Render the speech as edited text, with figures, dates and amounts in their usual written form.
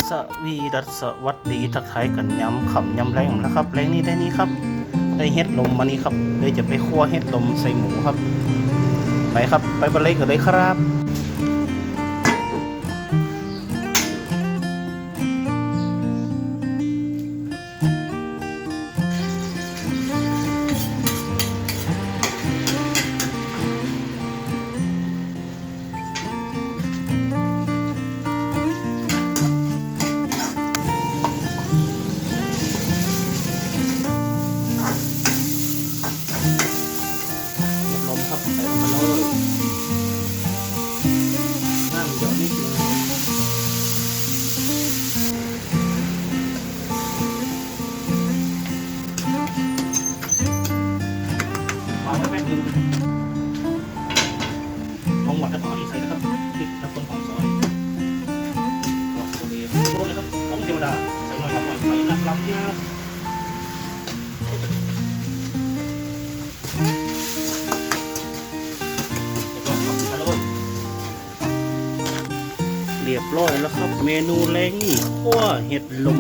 สวีดัสสวัสดีทักทายกันย้ำขำย้ำแรงนะครับแรงนี้ได้นี้ครับได้เฮ็ดลมมานี้ครับเลยจะไปคั่วเฮ็ดลมใส่หมูครับไปครับไปบรรเลงกันเลยครับลมครับใส่ลงไปเลยน้ำเยอะนิดนึงวางไว้แป๊บนึงลงหมดแล้วก็อีกใส่นะครับพริกน้ำต้นหอมซอยกรอบโซเดียมโรยเลยครับผงเทวดาใส่หน่อยครับหน่อยใส่น้ำลำเนี่ยเรียบร้อยแล้วครับเมนูแรงนี่คั่วเห็ดลม